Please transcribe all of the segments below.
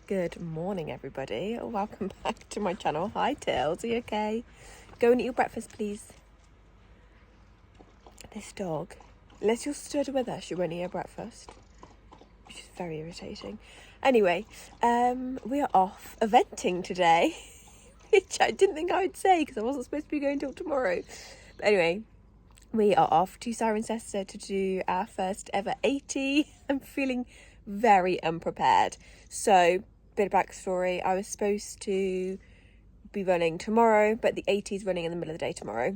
Good morning, everybody. Welcome back to my channel. Hi, Tails. Are you okay? Go and eat your breakfast, please. This dog, unless you're stood with her, she won't eat her breakfast, which is very irritating. Anyway, we are off eventing today, which I didn't think I would say because I wasn't supposed to be going till tomorrow. But anyway, we are off to Cirencester to do our first ever 80. I'm feeling very unprepared. So, bit of backstory, I was supposed to be running tomorrow, but the 80 is running in the middle of the day tomorrow.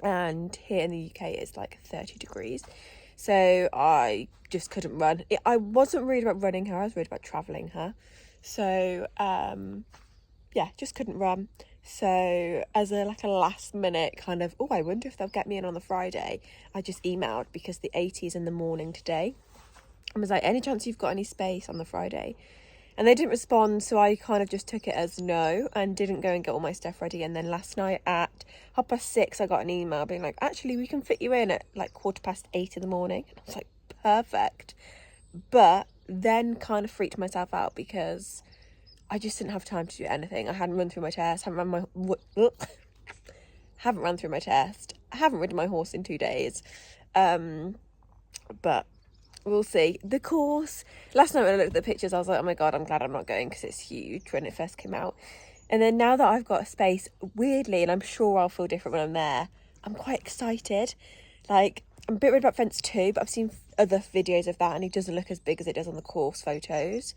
And here in the UK it's like 30 degrees. So I just couldn't run. I wasn't worried about running her, I was worried about travelling her. So, yeah, just couldn't run. So as a last minute kind of, I wonder if they'll get me in on the Friday, I just emailed because the 80 is in the morning today. I was like, any chance you've got any space on the Friday? And they didn't respond, so I kind of just took it as no and didn't go and get all my stuff ready. And then last night at 6:30, I got an email being like, actually, we can fit you in at 8:15 in the morning. And I was like, perfect. But then kind of freaked myself out because I just didn't have time to do anything. I hadn't run through my test, haven't run through my test. I haven't ridden my horse in 2 days. But we'll see. The course, last night when I looked at the pictures, I was like, oh my God, I'm glad I'm not going because it's huge when it first came out. And then now that I've got a space, weirdly, and I'm sure I'll feel different when I'm there, I'm quite excited. I'm a bit worried about fence 2, but I've seen other videos of that and it doesn't look as big as it does on the course photos.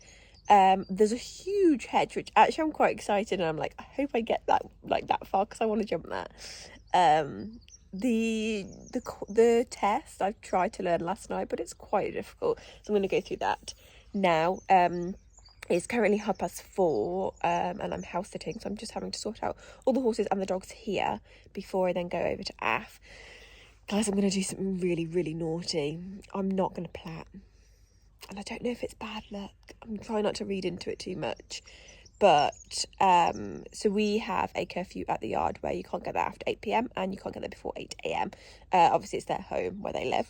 There's a huge hedge, which actually I'm quite excited, and I'm like, I hope I get that that far because I want to jump that. The test I've tried to learn last night, but it's quite difficult, so I'm going to go through that now. It's currently 4:30, and I'm house sitting, so I'm just having to sort out all the horses and the dogs here before I then go over to AF. Guys, I'm going to do something really, really naughty. I'm not going to plait, and I don't know if it's bad luck. I'm trying not to read into it too much. But, so we have a curfew at the yard where you can't get there after 8 p.m. and you can't get there before 8 a.m. Obviously, it's their home where they live.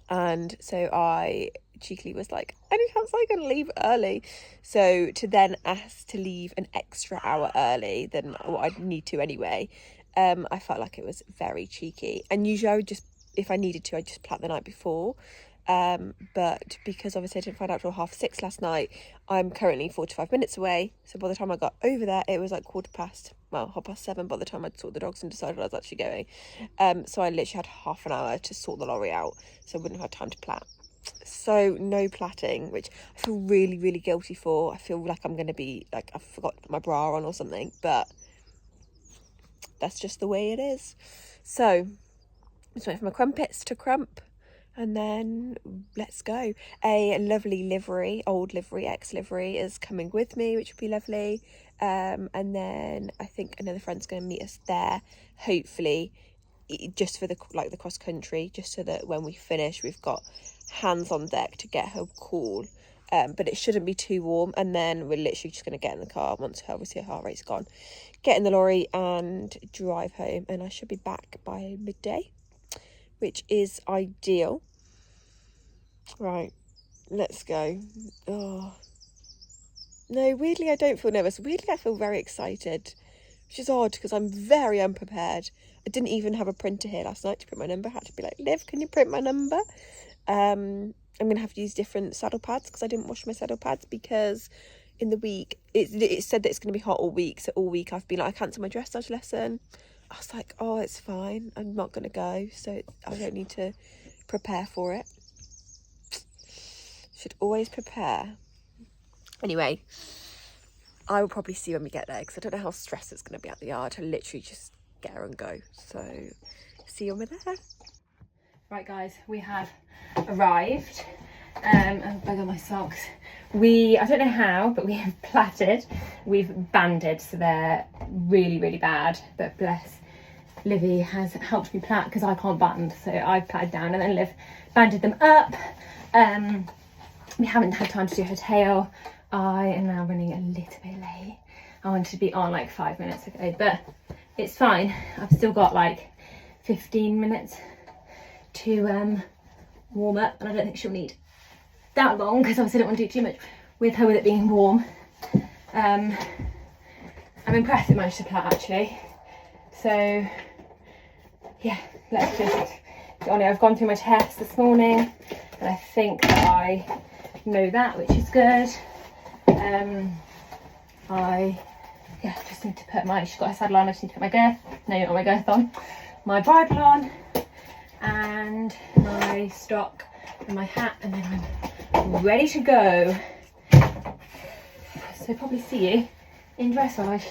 And so I cheekily was like, any chance I can leave early? So to then ask to leave an extra hour early than what I'd need to anyway, I felt like it was very cheeky. And usually I would just, if I needed to, I'd just plait the night before. But because obviously I didn't find out till 6:30 last night, I'm currently 45 minutes away. So by the time I got over there, it was 7:15 by the time I'd sorted the dogs and decided I was actually going. So I literally had half an hour to sort the lorry out, so I wouldn't have had time to plait. So no plaiting, which I feel really, really guilty for. I feel like I'm going to be I've forgot my bra on or something, but that's just the way it is. So I'm just waiting for my crumpets to crump. And then let's go. A lovely livery, old livery, ex-livery is coming with me, which would be lovely. And then I think another friend's going to meet us there, hopefully, just for the cross country, just so that when we finish, we've got hands on deck to get her cool. But it shouldn't be too warm. And then we're literally just going to get in the car once obviously her heart rate's gone, get in the lorry and drive home. And I should be back by midday, which is ideal. Right, let's go. Oh no, weirdly I don't feel nervous. Weirdly I feel very excited, which is odd because I'm very unprepared. I didn't even have a printer here last night to print my number. I had to be like, Liv, can you print my number? I'm gonna have to use different saddle pads because I didn't wash my saddle pads because in the week it said that it's going to be hot all week. So all week I've been like, I cancelled my dressage lesson. I was like, oh, it's fine, I'm not going to go, so I don't need to prepare for it. Should always prepare. Anyway, I will probably see when we get there because I don't know how stressed it's going to be at the yard. I literally just get her and go. So see you when we're there. Right guys, we have arrived. I've got my socks. I don't know how, but we have plaited. We've banded, so they're really, really bad. But bless, Livy has helped me plait because I can't band. So I've plaited down and then Liv banded them up. We haven't had time to do her tail. I am now running a little bit late. I wanted to be on 5 minutes ago, but it's fine. I've still got 15 minutes to warm up, and I don't think she'll need that long because obviously I don't want to do too much with her with it being warm. I'm impressed it managed to plait actually. So yeah, let's just get on it. I've gone through my test this morning and I think that I know that, which is good. I just need to put she's got a saddle on, I just need to put my girth, no, not my girth on, my bridle on, and my stock and my hat, and then I'm ready to go. So probably see you in dressage.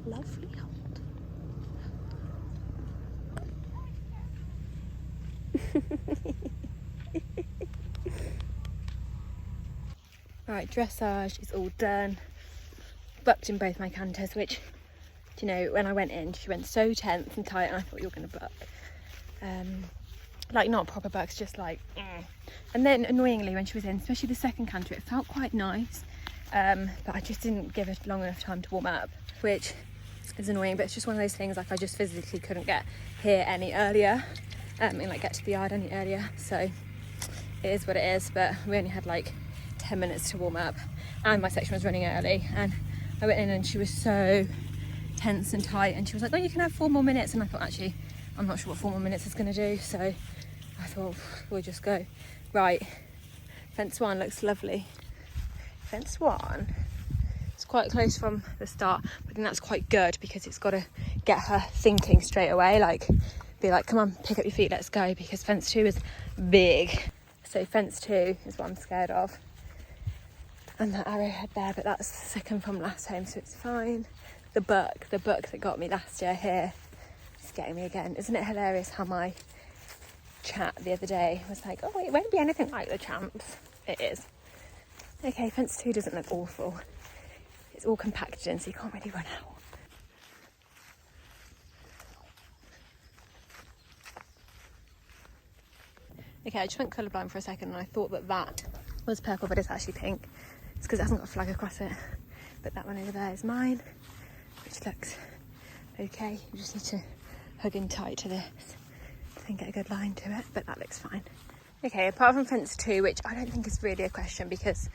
Lovely hot. Right, dressage is all done. Bucked in both my canters, which, you know, when I went in, she went so tense and tight, and I thought you were going to buck. Like, not proper bucks, just like, And then, annoyingly, when she was in, especially the second canter, it felt quite nice. But I just didn't give it long enough time to warm up, which is annoying, but it's just one of those things, like, I just physically couldn't get here any earlier, and like get to the yard any earlier, so it is what it is. But we only had like 10 minutes to warm up, and my section was running early, and I went in and she was so tense and tight, and she was like, oh, you can have 4 more minutes, and I thought, actually, I'm not sure what 4 more minutes is going to do, so I thought we'll just go. Right, fence 1 looks lovely. Fence 1, it's quite close from the start, but I think that's quite good because it's got to get her thinking straight away, like be like, come on, pick up your feet, let's go, because fence 2 is big. So fence 2 is what I'm scared of. And that arrowhead there, but that's the second from last home, so it's fine. The book that got me last year here is getting me again. Isn't it hilarious how my chat the other day was like, oh, it won't be anything like the Champs. It is. Okay, fence 2 doesn't look awful. It's all compacted in, so you can't really run out. Okay, I just went colourblind for a second and I thought that was purple, but it's actually pink. It's because it hasn't got a flag across it. But that one over there is mine, which looks okay. You just need to hug in tight to this and get a good line to it, but that looks fine. Okay, apart from fence 2, which I don't think is really a question because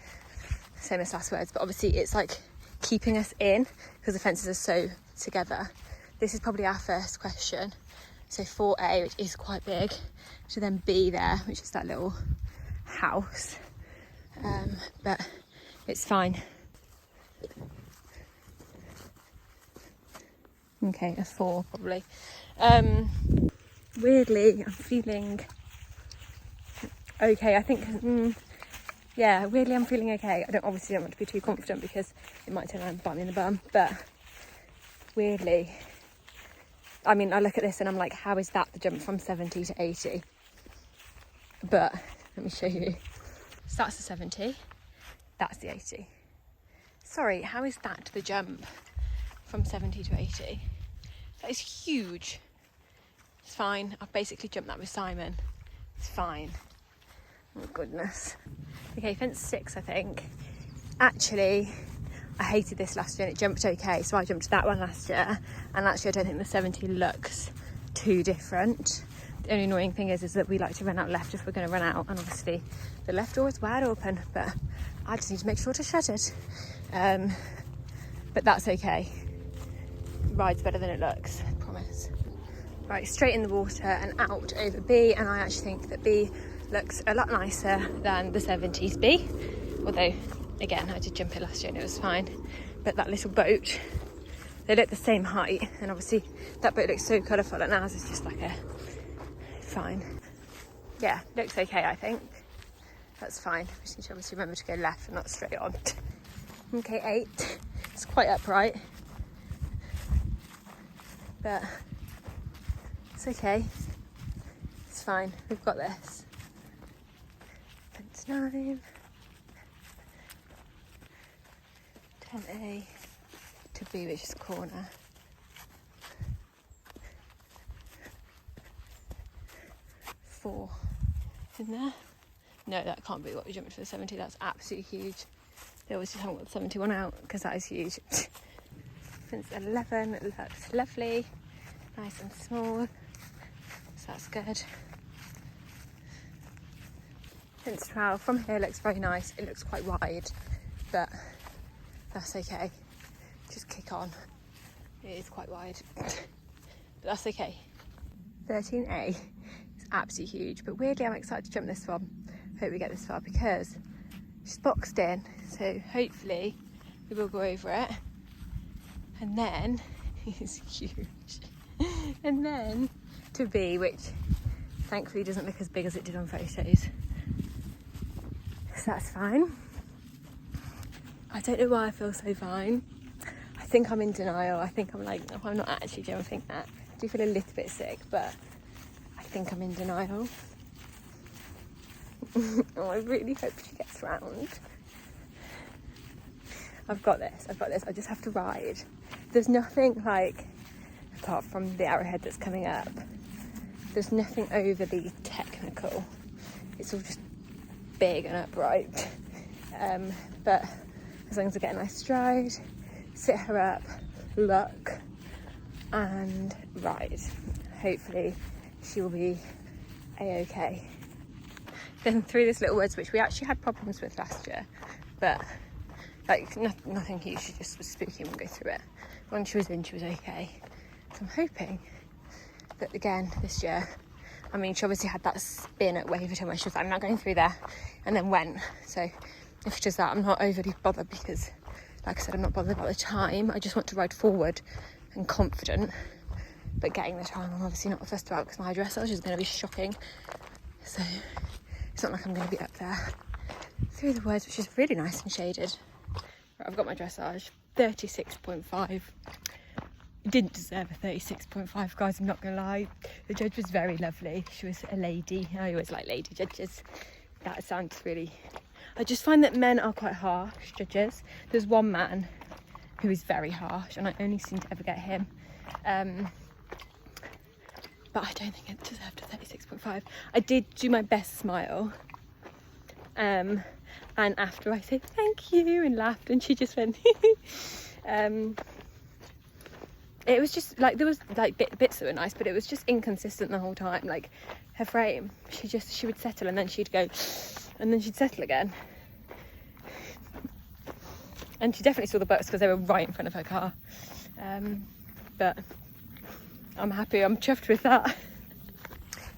same as last words, but obviously it's like keeping us in because the fences are so together. This is probably our first question. So 4A, which is quite big, to then B there, which is that little house, but it's fine. Okay, a 4 probably. Weirdly, I'm feeling okay. I think, yeah, weirdly I'm feeling okay. I obviously don't want to be too confident because it might turn around and bite me in the bum, but weirdly, I mean, I look at this and I'm like, how is that the jump from 70 to 80? But let me show you. So that's the 70, that's the 80. Sorry, how is that the jump from 70 to 80? That is huge. It's fine. I've basically jumped that with Simon. It's fine. Oh goodness. Okay, fence 6, I think. Actually, I hated this last year and it jumped okay, so I jumped that one last year, and actually I don't think the 70 looks too different. The only annoying thing is that we like to run out left if we're going to run out, and obviously the left door is wide open, but I just need to make sure to shut it. But that's okay. Ride's better than it looks, I promise. Right, straight in the water and out over B, and I actually think that B looks a lot nicer than the 70s B, although again I did jump it last year and it was fine. But that little boat, they look the same height, and obviously that boat looks so colourful and ours is just like a fine. Yeah, looks okay, I think. That's fine. We just need to obviously remember to go left and not straight on. Okay, 8. It's quite upright, but it's okay. It's fine. We've got this. Fence 9. 10A to B, which is corner. 4 in there. No, that can't be what we jumped for the 70. That's absolutely huge. They obviously haven't got the 71 out because that is huge. Fence 11, it looks lovely, nice and small, so that's good. Fence 12 from here looks very nice. It looks quite wide, but that's okay. Just kick on. It is quite wide, but that's okay. 13A is absolutely huge, but weirdly I'm excited to jump this one. Hope we get this far because she's boxed in, so hopefully we will go over it. And then it's huge. And then to B, which thankfully doesn't look as big as it did on photos. So that's fine. I don't know why I feel so fine. I think I'm in denial. I think I'm like, oh, I'm not actually jumping that. I do feel a little bit sick, but I think I'm in denial. Oh, I really hope she gets round. I've got this. I just have to ride. There's nothing like, apart from the arrowhead that's coming up, there's nothing overly technical. It's all just big and upright. But as long as I get a nice stride, sit her up, look, and ride. Hopefully she will be a-okay. Then through this little woods, which we actually had problems with last year, but like nothing huge, she just was spooky and we'll go through it. Once she was in, she was okay. So I'm hoping But again, this year, I mean, she obviously had that spin at Waverton where she was like, I'm not going through there, and then went. So if she does that, I'm not overly bothered because, like I said, I'm not bothered about the time. I just want to ride forward and confident. But getting the time, I'm obviously not fussed about because my dressage is going to be shocking. So it's not like I'm going to be up there through the woods, which is really nice and shaded. Right, I've got my dressage, 36.5. Didn't deserve a 36.5, guys, I'm not gonna lie. The judge was very lovely. She was a lady. I always like lady judges. That sounds really... I just find that men are quite harsh judges. There's one man who is very harsh and I only seem to ever get him. But I don't think it deserved a 36.5. I did do my best smile. And after I said thank you and laughed, and she just went it was just like, there was like bits that were nice, but it was just inconsistent the whole time. Like her frame, she would settle and then she'd go and then she'd settle again. And she definitely saw the butts because they were right in front of her car. But I'm happy, I'm chuffed with that.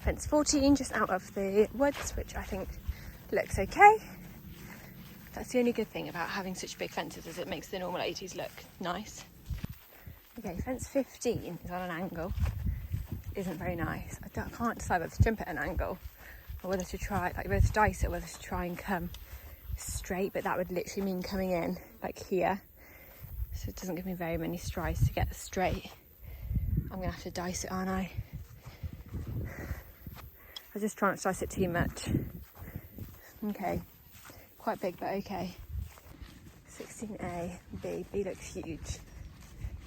Fence 14, just out of the woods, which I think looks okay. That's the only good thing about having such big fences, is it makes the normal 80s look nice. Okay, fence 15 is on an angle. Isn't very nice. I can't decide whether to jump at an angle or whether to try, like whether to dice it, whether to try and come straight, but that would literally mean coming in like here. So it doesn't give me very many strides to get straight. I'm gonna have to dice it, aren't I? I just try not to dice it too much. Okay, quite big, but okay. 16A, B. B looks huge.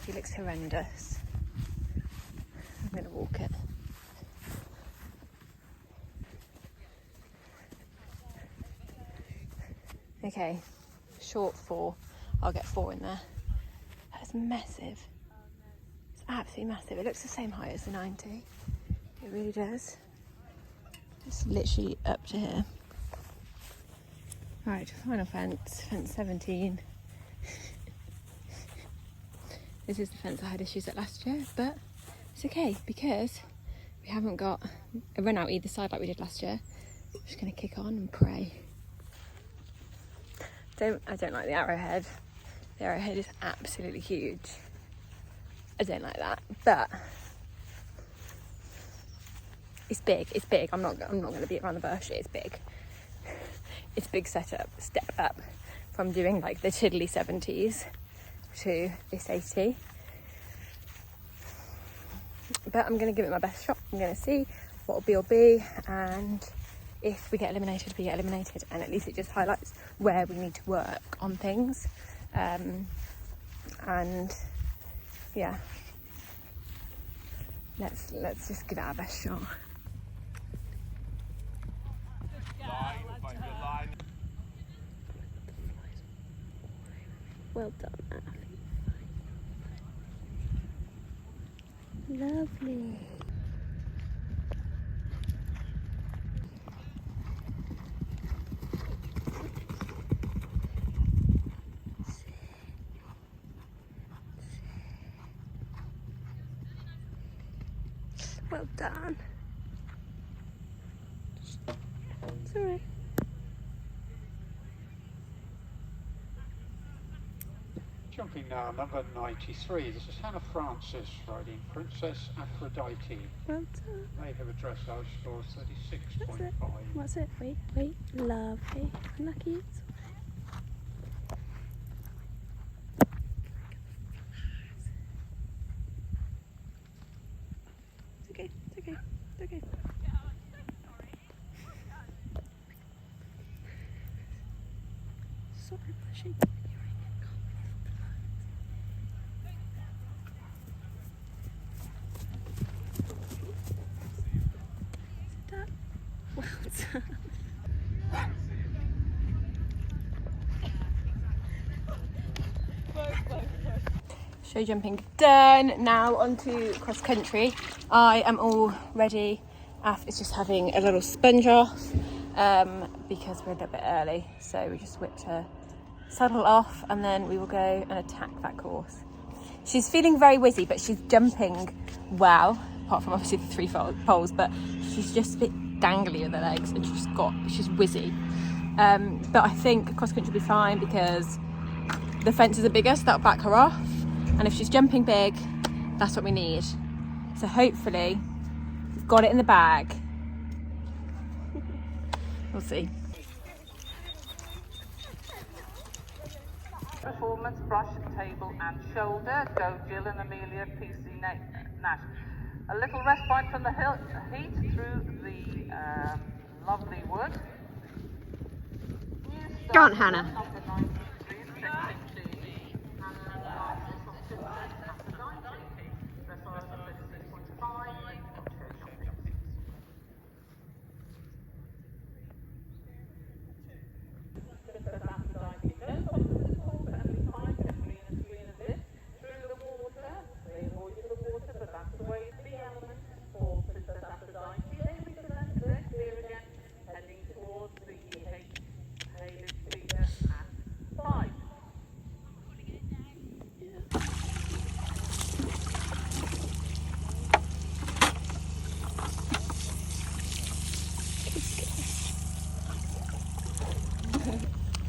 He looks horrendous. I'm going to walk it. Okay, short 4. I'll get 4 in there. That's massive. It's absolutely massive. It looks the same height as the 90. It really does. It's literally up to here. Right, final fence. Fence 17. This is the fence I had issues at last year, but it's okay because we haven't got a run out either side like we did last year. I'm just going to kick on and pray. I don't like the arrowhead. The arrowhead is absolutely huge. I don't like that, but it's big. It's big. I'm not going to beat around the bush. It's big. It's big step up from doing like the tiddly 70s to this 80. But I'm going to give it my best shot. I'm going to see what will be, and if we get eliminated, we get eliminated, and at least it just highlights where we need to work on things. And yeah, let's just give it our best shot. Well done, Natalie. Lovely. Well done. It's alright. Jumping now, number 93. This is Hannah Francis riding Princess Aphrodite. Well done. They have a dressage score of 36.5. What's it? Wait. Lovely. Lucky. It's okay. Sorry, pushing. Well done. Show jumping done. Now on to cross country. I am all ready. Af is just having a little sponge off because we're a little bit early. So we just whipped her saddle off and then we will go and attack that course. She's feeling very wizzy, but she's jumping well, apart from obviously the 3 poles, but she's just a bit dangly with her legs, and she's whizzy. But I think cross country will be fine because the fences are bigger, so that'll back her off, and if she's jumping big, that's what we need. So hopefully we've got it in the bag. We'll see. Performance, brush, table and shoulder. Go Jill and Amelia PC Nash. A little respite from the heat through the lovely wood. Go on, Hannah. Number 93, section C.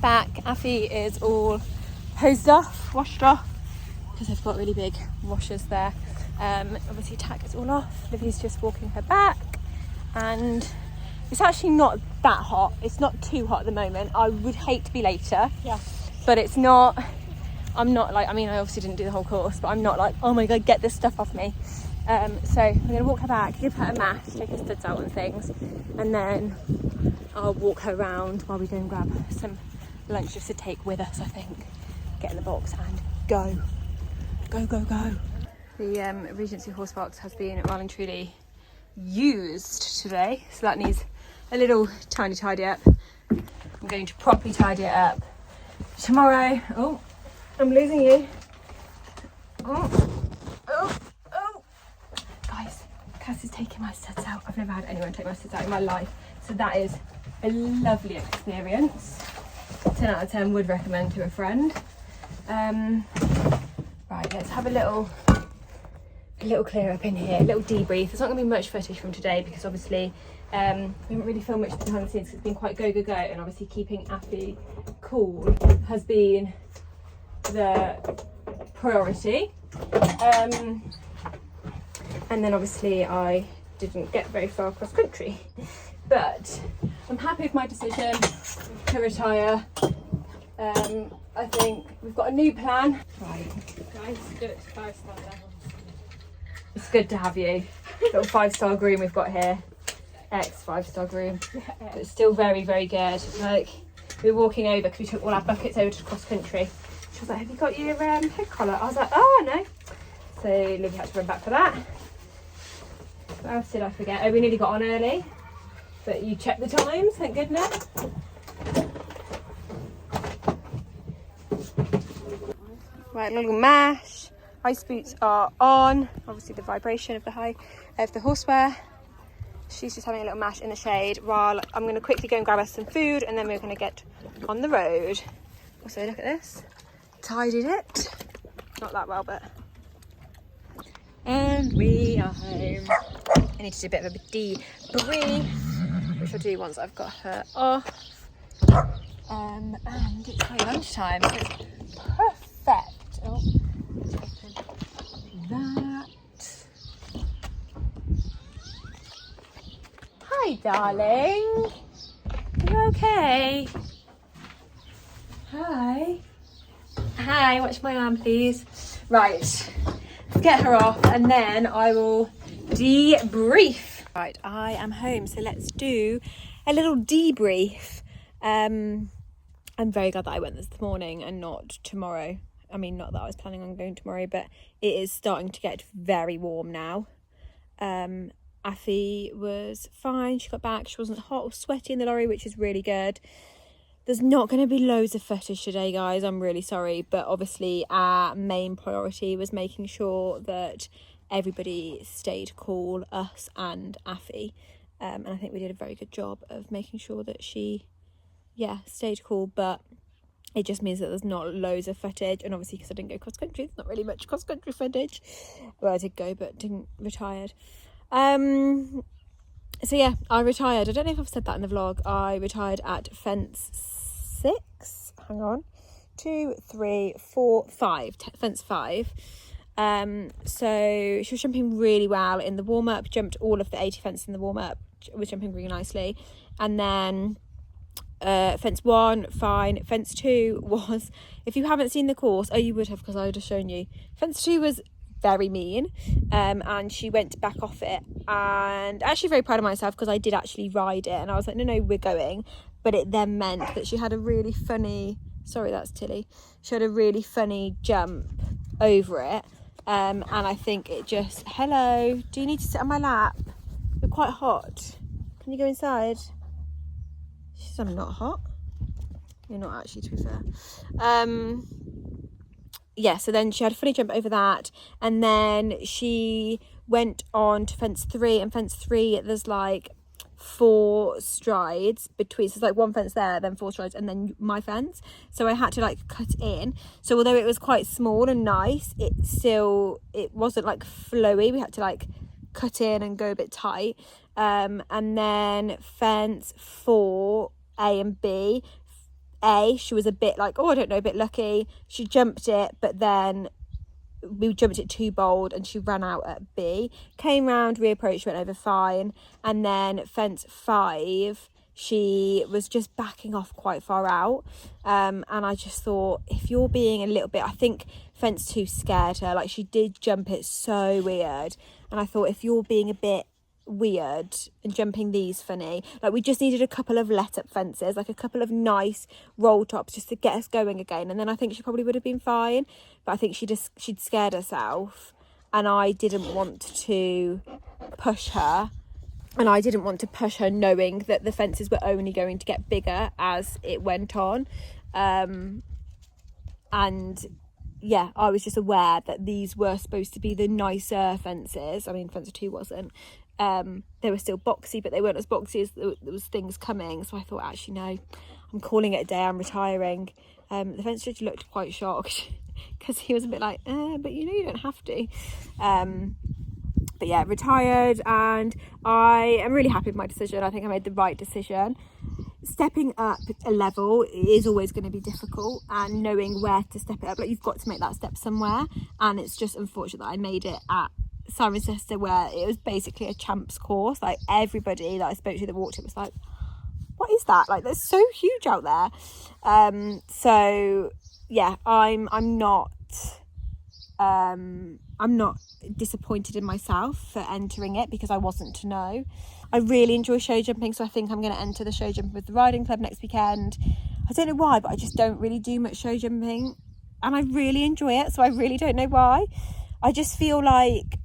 Back, Affy is all hosed off, washed off, because I've got really big washers there. Obviously tack is all off. Livy's just walking her back, and it's actually not that hot. It's not too hot at the moment. I would hate to be later, but it's not. I'm not like, I mean, I obviously didn't do the whole course, but I'm not like, oh my god, get this stuff off me. So I'm gonna walk her back, give her a mash, take her studs out and things, and then I'll walk her around while we go and grab some lunch just to take with us, I think. Get in the box and go. Go, go, go. The Regency horse box has been well and truly used today, so that needs a little tiny tidy up. I'm going to properly tidy it up tomorrow. Oh, I'm losing you. Oh. Guys, Cass is taking my studs out. I've never had anyone take my studs out in my life, so that is a lovely experience. 10 out of 10 would recommend to a friend. Right, let's have a little clear up in here, a little debrief. There's not going to be much footage from today because obviously we haven't really filmed much behind the scenes because it's been quite go, and obviously keeping Affy cool has been the priority. And then obviously I didn't get very far cross country, but I'm happy with my decision to retire. I think we've got a new plan. Right, guys, do it to 5-star level. It's good to have you. Little 5-star groom we've got here. Ex 5-star groom. But it's still very, very good. Like, we were walking over because we took all our buckets over to cross country. She was like, have you got your head collar? I was like, oh, no. So Livy had to run back for that. What else did I forget? Oh, we nearly got on early. But you checked the times, thank goodness. Right, a little mash. Ice boots are on. Obviously the vibration of the horseware. She's just having a little mash in the shade while I'm going to quickly go and grab us some food, and then we're going to get on the road. Also, look at this. Tidied it. Not that well, but... And we are home. I need to do a bit of a debrief, which I'll do once I've got her off. And it's my lunchtime, so it's perfect. Oh, let's open that. Hi, darling. You okay? Hi. Hi, watch my arm, please. Right, let's get her off and then I will debrief. Right, I am home, so let's do a little debrief. I'm very glad that I went this morning and not tomorrow. I mean, not that I was planning on going tomorrow, but it is starting to get very warm now. Affy was fine. She got back. She wasn't hot or sweaty in the lorry, which is really good. There's not going to be loads of footage today, guys. I'm really sorry. But obviously our main priority was making sure that everybody stayed cool, us and Affy. And I think we did a very good job of making sure that she, stayed cool. But it just means that there's not loads of footage. And obviously, because I didn't go cross country, there's not really much cross country footage. Well, I did go, but didn't retired. So yeah, I retired. I don't know if I've said that in the vlog. I retired at fence 6. Hang on. 2, 3, 4, 5. Fence 5. So she was jumping really well in the warm-up, jumped all of the 80 fences in the warm-up, was jumping really nicely. And then fence 1, fine. Fence 2 was, if you haven't seen the course, oh, you would have, because I would have shown you. Fence 2 was very mean, and she went back off it, and actually very proud of myself because I did actually ride it, and I was like, no, we're going. But it then meant that she had a really funny, sorry, that's Tilly, she had a really funny jump over it, and I think it just, hello, do you need to sit on my lap? You're quite hot, can you go inside? She said, I'm not hot. You're not actually, to be fair. Yeah, so then she had a funny jump over that, and then she went on to fence 3, and fence 3 there's like 4 strides between, so it's like one fence there, then 4 strides, and then my fence, so I had to like cut in. So although it was quite small and nice, it wasn't like flowy, we had to like cut in and go a bit tight. And then fence 4 A and B, she was a bit like, oh, I don't know, a bit lucky. She jumped it, but then we jumped it too bold and she ran out at B. Came round, reapproached, went over fine. And then fence 5, she was just backing off quite far out. And I just thought, if you're being a little bit, I think fence 2 scared her. Like, she did jump it so weird. And I thought, if you're being a bit weird and jumping these funny, like, we just needed a couple of let up fences, like a couple of nice roll tops just to get us going again, and then I think she probably would have been fine. But I think she'd scared herself, and I didn't want to push her, knowing that the fences were only going to get bigger as it went on. And yeah, I was just aware that these were supposed to be the nicer fences. I mean, fence 2 wasn't. They were still boxy, but they weren't as boxy as there was things coming. So I thought, actually, no, I'm calling it a day, I'm retiring. The fence judge looked quite shocked because he was a bit like, but you don't have to. But yeah, retired, and I am really happy with my decision. I think I made the right decision. Stepping up a level is always going to be difficult, and knowing where to step it up, like, you've got to make that step somewhere, and it's just unfortunate that I made it at Cirencester, where it was basically a champs course. Like, everybody that I spoke to that walked it was like, what is that? Like, they're so huge out there. So yeah, I'm not disappointed in myself for entering it, because I wasn't to know. I really enjoy show jumping, so I think I'm going to enter the show jumping with the riding club next weekend. I don't know why, but I just don't really do much show jumping, and I really enjoy it, so I really don't know why. I just feel like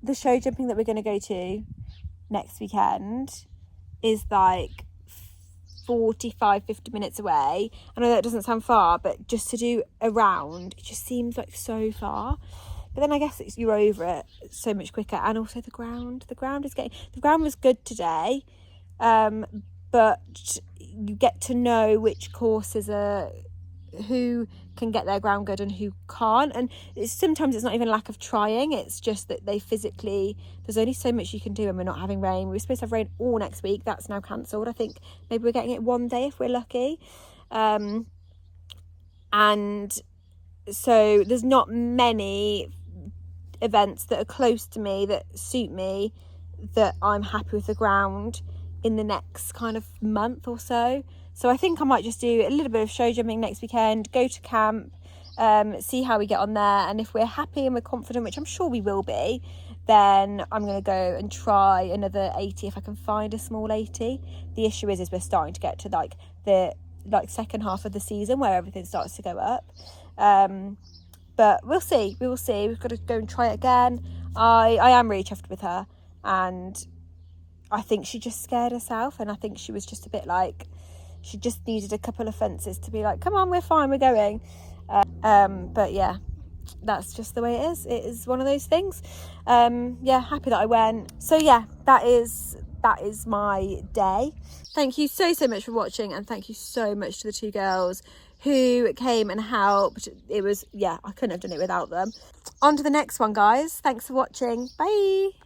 the show jumping that we're going to go to next weekend is like 45-50 minutes away. I know that doesn't sound far, but just to do a round, it just seems like so far. But then I guess you're over it so much quicker. And also the ground was good today, but you get to know which courses are, who can get their ground good and who can't. And sometimes it's not even lack of trying, it's just that they physically, there's only so much you can do when we're not having rain. We were supposed to have rain all next week, that's now cancelled. I think maybe we're getting it one day if we're lucky. And so there's not many events that are close to me that suit me, that I'm happy with the ground in the next kind of month or so. So I think I might just do a little bit of show jumping next weekend, go to camp, see how we get on there, and if we're happy and we're confident, which I'm sure we will be, then I'm going to go and try another 80 if I can find a small 80. The issue is we're starting to get to like the second half of the season where everything starts to go up. But we'll see. We've got to go and try it again. I am really chuffed with her, and I think she just scared herself, and I think she was just a bit like, she just needed a couple of fences to be like, come on, we're fine, we're going. But yeah, that's just the way it is. It is one of those things. Yeah, happy that I went. So yeah, that is my day. Thank you so much for watching, and thank you so much to the 2 girls who came and helped. It was, yeah, I couldn't have done it without them. On to the next one, guys. Thanks for watching. Bye.